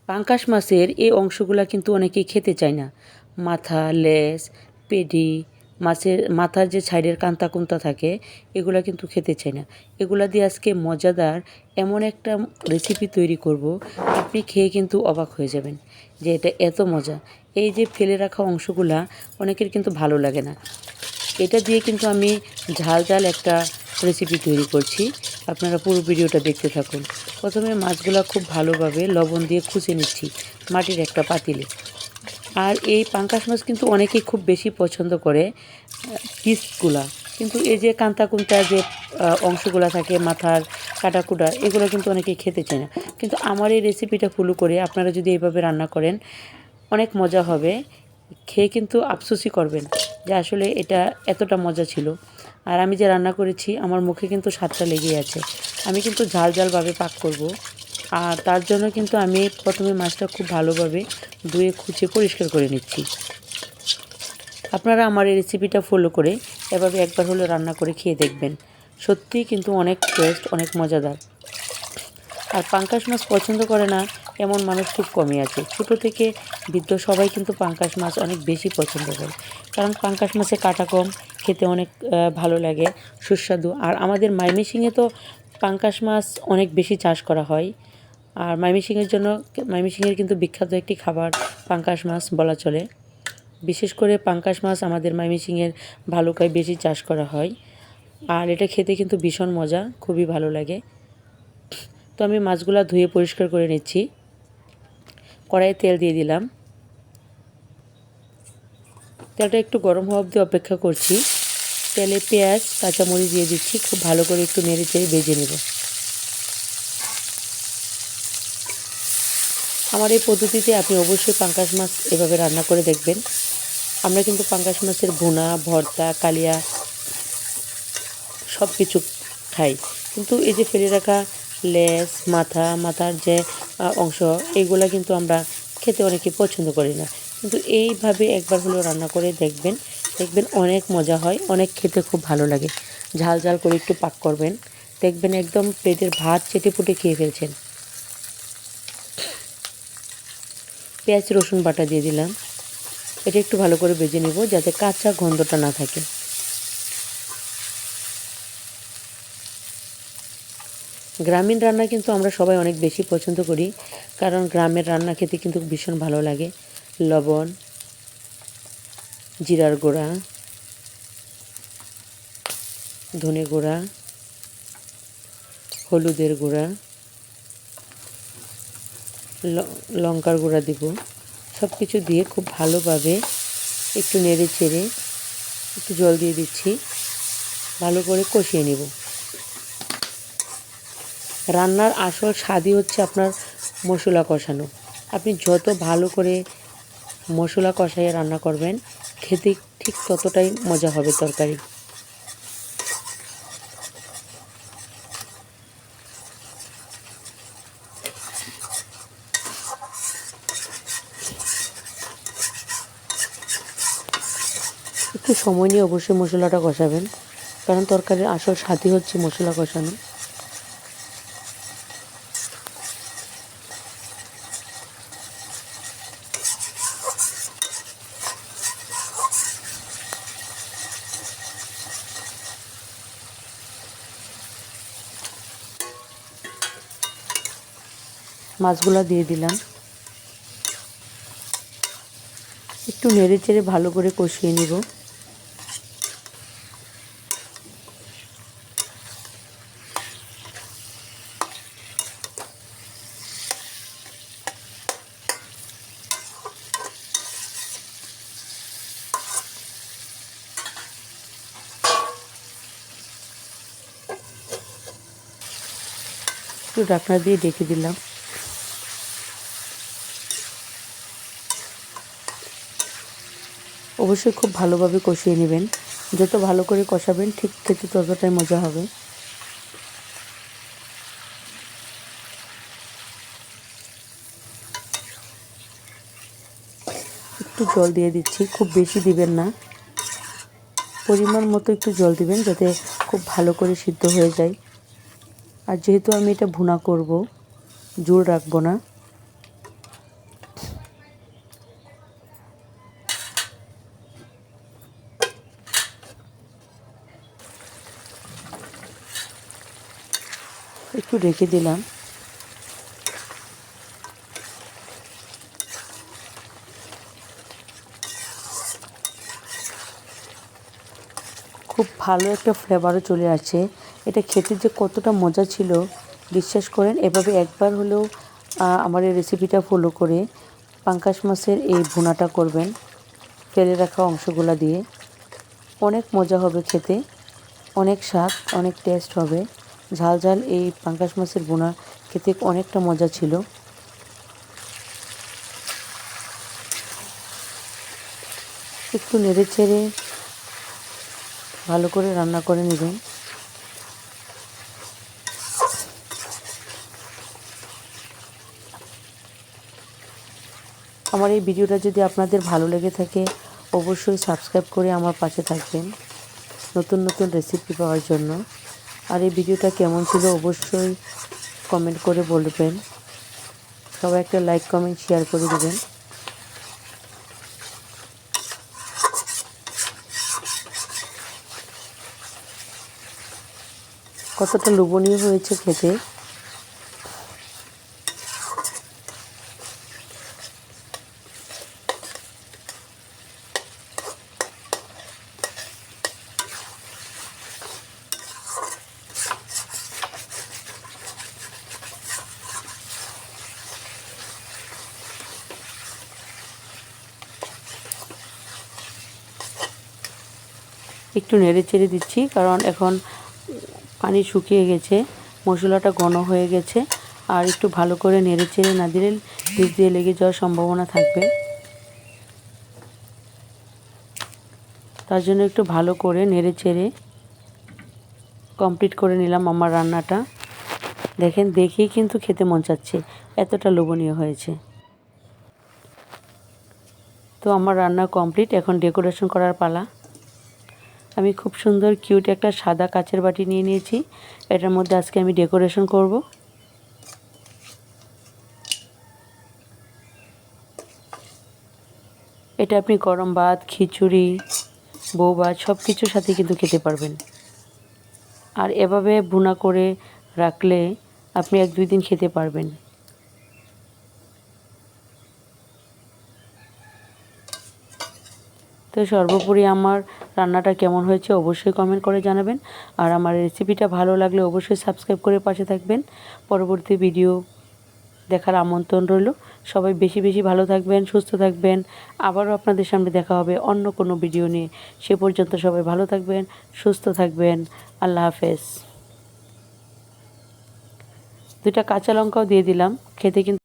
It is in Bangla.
পাঙ্গাস মাছের এই অংশগুলা কিন্তু অনেকেই খেতে চায় না। মাথা, লেজ, পেডি, মাছের মাথার যে সাইডের কান্তা কুন্তা থাকে এগুলা কিন্তু খেতে চায় না। এগুলা দিয়ে আজকে মজাদার এমন একটা রেসিপি তৈরি করব, আপনি খেয়ে কিন্তু অবাক হয়ে যাবেন যে এটা এত মজা। এই যে ফেলে রাখা অংশগুলা অনেকের কিন্তু ভালো লাগে না। এটা দিয়ে কিন্তু আমি ঝাল ঝাল একটা রেসিপি তৈরি করছি। আপনারা পুরো ভিডিওটা দেখতে থাকুন। প্রথমে মাছগুলা খুব ভালোভাবে লবণ দিয়ে খুঁচে নিচ্ছি মাটির একটা পাতিলে। আর এই পাঙ্গাস মাছ কিন্তু অনেকেই খুব বেশি পছন্দ করে পিসগুলা, কিন্তু এই যে কান্তা কুন্তা যে অংশগুলা থাকে মাথার কাটাকুটা এগুলো কিন্তু অনেকেই খেতে চায় না। কিন্তু আমার এই রেসিপিটা ফলো করে আপনারা যদি এইভাবে রান্না করেন অনেক মজা হবে। খেয়ে কিন্তু আফসোসই করবেন যে আসলে এটা এতটা মজা ছিল। আর আমি যে রান্না করেছি আমার মুখে কিন্তু স্বাদটা লেগেই আছে। আমি কিন্তু ঝাল ঝালভাবে পাক করব। আর তার জন্য কিন্তু আমি প্রথমে মাছটা খুব ভালোভাবে ধুয়ে খুঁচে পরিষ্কার করে নিচ্ছি। আপনারা আমার এই রেসিপিটা ফলো করে এভাবে একবার হলেও রান্না করে খেয়ে দেখবেন। সত্যিই কিন্তু অনেক টেস্ট, অনেক মজাদার। আর পাঙ্গাস মাছ পছন্দ করে না এমন মানুষ খুব কমই আছে। ছোটো থেকে বৃদ্ধ সবাই কিন্তু পাঙ্গাস মাছ অনেক বেশি পছন্দ করে, কারণ পাঙ্গাস মাছে কাটা কম, খেতে অনেক ভালো লাগে, সুস্বাদু। আর আমাদের ময়মনসিংহে তো পাঙ্গাস মাছ অনেক বেশি চাষ করা হয়। আর ময়মনসিংহের কিন্তু বিখ্যাত একটি খাবার পাঙ্গাস মাছ বলা চলে। বিশেষ করে পাঙ্গাস মাছ আমাদের ময়মনসিংহের ভালুকায় বেশি চাষ করা হয়। আর এটা খেতে কিন্তু ভীষণ মজা, খুবই ভালো লাগে। তো আমি মাছগুলো ধুয়ে পরিষ্কার করে নিচ্ছি। কড়াইয়ে তেল দিয়ে দিলাম। তেলটা একটু গরম হওয়া অবধি অপেক্ষা করছি। তেলে পেঁয়াজ, কাঁচামরিচ দিয়ে দিচ্ছি। খুব ভালো করে একটু নেড়ে চেড়ে ভেজে নেব। আমার এই পদ্ধতিতে আপনি অবশ্যই পাঙ্গাস মাছ এভাবে রান্না করে দেখবেন। আমরা কিন্তু পাঙ্গাস মাছের ভুনা, ভর্তা, কালিয়া সব কিছু খাই, কিন্তু এই যে ফেলে রাখা লেজ, মাথার যে অংশ এগুলা কিন্তু আমরা খেতে অনেকে পছন্দ করি না। কিন্তু এইভাবে একবার হলেও রান্না করে দেখবেন, দেখবেন অনেক মজা হয়, অনেক খেতে খুব ভালো লাগে। ঝাল ঝাল করে একটু পাক করবেন, দেখবেন একদম পেটের ভাত চেটে পুটে খেয়ে ফেলছেন। পেঁয়াজ রসুন বাটা দিয়ে দিলাম। এটা একটু ভালো করে ভেজে নেব যাতে কাঁচা গন্ধটা না থাকে। গ্রামীণ রান্না কিন্তু আমরা সবাই অনেক বেশি পছন্দ করি, কারণ গ্রামের রান্না খেতে কিন্তু ভীষণ ভালো লাগে। লবণ, জিরার গুঁড়া, ধনে গুঁড়া, হলুদের গুঁড়া, লঙ্কার গুঁড়া দিব। সব কিছু দিয়ে খুব ভালোভাবে একটু নেড়ে চেড়ে একটু জল দিয়ে দিচ্ছি, ভালো করে কষিয়ে নেব। রান্নার আসল স্বাদই হচ্ছে আপনার মশলা কষানো। আপনি যত ভালো করে মশলা কষাইয়ে রান্না করবেন, খেতে ঠিক ততটাই মজা হবে তরকারি। একটু সময় নিয়ে অবশ্যই মশলাটা কষাবেন, কারণ তরকারির আসল স্বাদই হচ্ছে মশলা কষানো। মাছগুলো দিয়ে দিলাম, একটু নেড়ে চেড়ে ভালো করে কষিয়ে নিব। একটু ঢাকনা দিয়ে ঢেকে দিলাম। অবশ্যই খুব ভালোভাবে কষিয়ে নেবেন। যত ভালো করে কষাবেন ঠিক খেতে ততটাই মজা হবে। একটু জল দিয়ে দিচ্ছি, খুব বেশি দিবেন না, পরিমাণ মতো একটু জল দিবেন যাতে খুব ভালো করে সিদ্ধ হয়ে যায়। আর যেহেতু আমি এটা ভুনা করব, ঝোল রাখবো না, একটু রেখে দিলাম। খুব ভালো একটা ফ্লেভারও চলে আসছে। এটা খেতে যে কতটা মজা ছিল বিশ্বাস করেন। এভাবে একবার হলেও আমার এই রেসিপিটা ফলো করে পাঙ্গাস মাছের এই ভুনাটা করবেন ফেলে রাখা অংশগুলো দিয়ে। অনেক মজা হবে খেতে, অনেক স্বাদ, অনেক টেস্ট হবে। ঝাল ঝাল এই পাঙ্গাস মাছের ভুনা খেতে অনেকটা মজা ছিল। একটু নেড়ে চেড়ে ভালো করে রান্না করে নেবেন। আমার এই ভিডিওটা যদি আপনাদের ভালো লেগে থাকে অবশ্যই সাবস্ক্রাইব করে আমার পাশে থাকবেন নতুন নতুন রেসিপি পাওয়ার জন্য। আর এই ভিডিওটা কেমন ছিল অবশ্যই কমেন্ট করে বলবেন। সবাই একটা লাইক কমেন্ট শেয়ার করে দেবেন। কতটা লোভনীয় হয়েছে খেতে। একটু নেড়ে চেড়ে দিচ্ছি কারণ এখন পানি শুকিয়ে গেছে, মশলাটা ঘন হয়ে গেছে। আর একটু ভালো করে নেড়ে চেড়ে না দিলে নিচ দিয়ে লেগে যাওয়ার সম্ভাবনা থাকবে। তার জন্য একটু ভালো করে নেড়ে চেড়ে কমপ্লিট করে নিলাম আমার রান্নাটা। দেখেন, দেখেই কিন্তু খেতে মন চাচ্ছে, এতটা লোভনীয় হয়েছে। তো আমার রান্না কমপ্লিট, এখন ডেকোরেশন করার পালা। আমি খুব সুন্দর কিউট একটা সাদা কাচের বাটি নিয়ে নিয়েছি। এটার মধ্যে আজকে আমি ডেকোরেশন করব। এটা আপনি গরম ভাত, খিচুড়ি, বউভাত সব কিছুর সাথে কিন্তু খেতে পারবেন। আর এভাবে ভুনা করে রাখলে আপনি 1-2 দিন খেতে পারবেন। তো সর্বোপরি আমার রান্নাটা কেমন হয়েছে অবশ্যই কমেন্ট করে জানাবেন। আর আমার রেসিপিটা ভালো লাগলে অবশ্যই সাবস্ক্রাইব করে পাশে থাকবেন। পরবর্তী ভিডিও দেখার আমন্ত্রণ রইল। সবাই বেশি বেশি ভালো থাকবেন, সুস্থ থাকবেন। আবারও আপনাদের সামনে দেখা হবে অন্য কোনো ভিডিও নিয়ে। সে পর্যন্ত সবাই ভালো থাকবেন, সুস্থ থাকবেন। আল্লাহ হাফেজ। 2টা কাঁচা লঙ্কাও দিয়ে দিলাম, খেতে কিন্তু